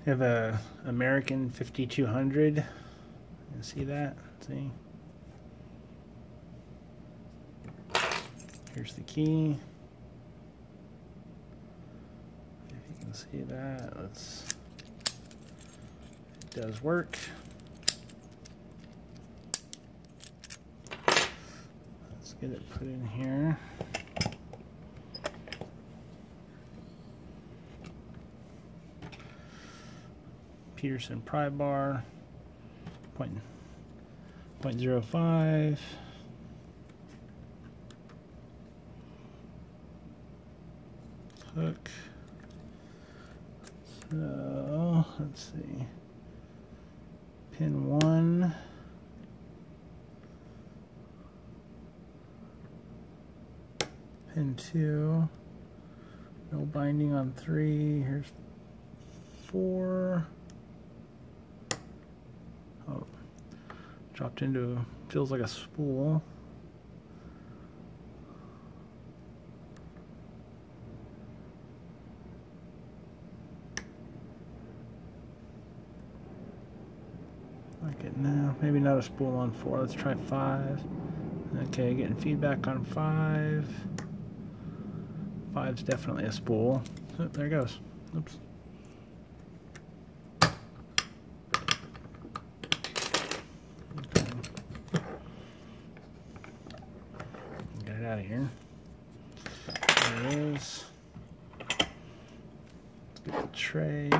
have a American 5200. You see that? See? Here's the key. If you can see that, it does work. Let's get it put in here. Peterson pry bar, 0.05. Hook. So let's see. Pin 1. Pin 2. No binding on 3. Here's 4. Oh, dropped into, feels like a spool. Like it now. Maybe not a spool on 4. Let's try 5. Okay, getting feedback on 5. 5's definitely a spool. Oh, there it goes. Oops. Okay. Get it out of here. There it is. Let's get the tray.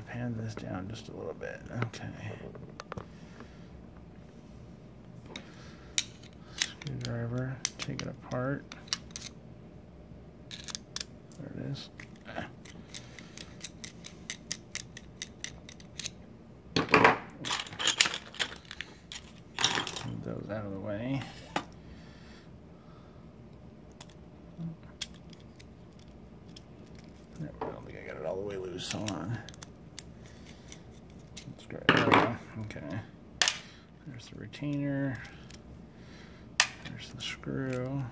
Hand this down just a little bit. Okay. Screwdriver, take it apart. There it is. Move those out of the way. There we go. I don't think I got it all the way loose. Hold on. There we go. Okay. There's the retainer. There's the screw.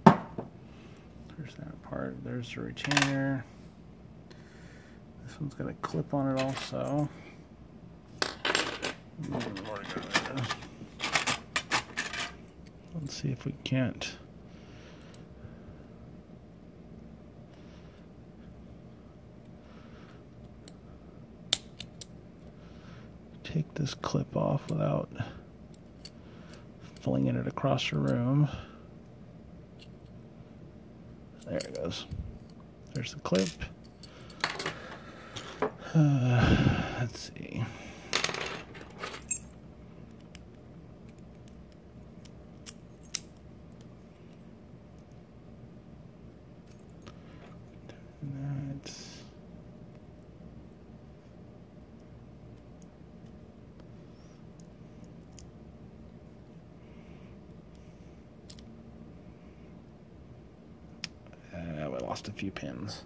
There's that part. There's the retainer. This one's got a clip on it also. Let's see if we can't. Take this clip off without flinging it across the room. There it goes. There's the clip. Let's see. I lost a few pins.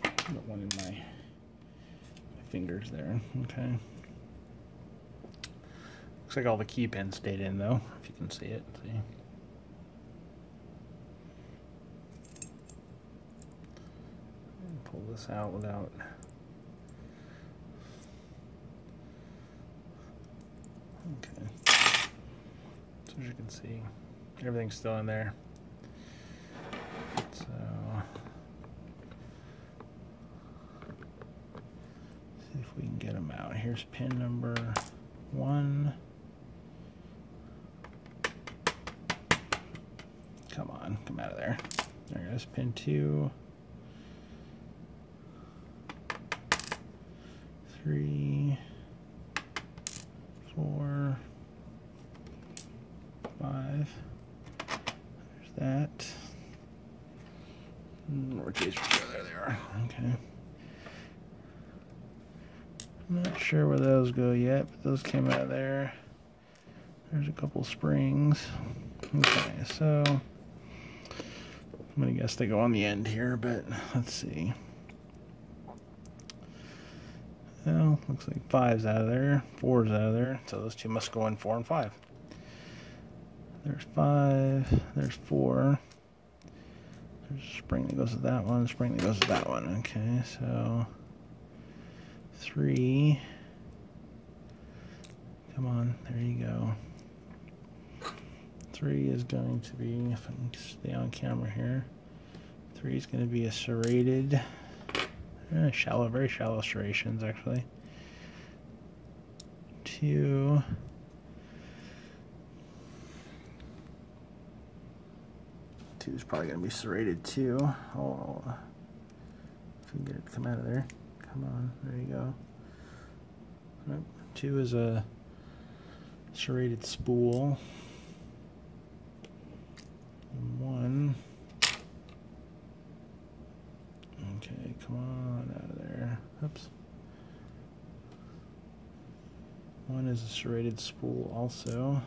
Got one in my fingers there. Okay. Looks like all the key pins stayed in though, if you can see it. See? Pull this out without. Okay. So as you can see, everything's still in there. So see if we can get them out. Here's pin number 1. Come on, come out of there. There it is, pin 2. 3, 4, 5. There's that. More tasers. There they are. Okay. I'm not sure where those go yet, but those came out of there. There's a couple springs. Okay, so I'm gonna guess they go on the end here, but let's see. Well, looks like 5's out of there, 4's out of there, so those two must go in 4 and 5. There's 5, there's 4. There's a spring that goes with that one, spring that goes with that one. Okay, so 3. Come on, there you go. 3 is going to be, if I can stay on camera here, 3 is going to be a serrated, shallow, very shallow serrations actually. 2. Two is probably going to be serrated too. Oh, if you can get it to come out of there. Come on, there you go. Nope. 2 is a serrated spool. And 1. Okay, come on out of there. Oops. 1 is a serrated spool also.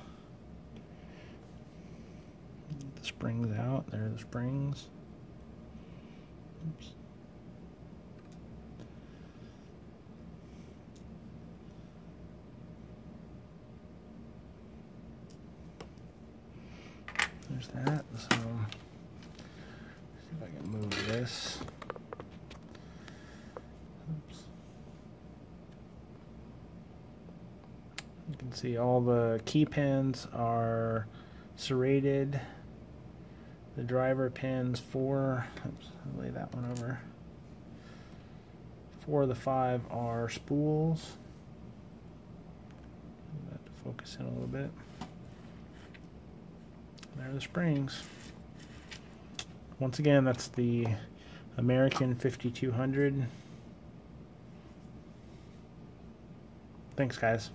Get the springs out. There are the springs. Oops. There's that. So, see if I can move this. Oops. You can see all the key pins are serrated. The driver pins, 4. Oops, I'll lay that one over. 4 of the 5 are spools. I'll have to focus in a little bit. There are the springs. Once again, that's the American 5200. Thanks, guys.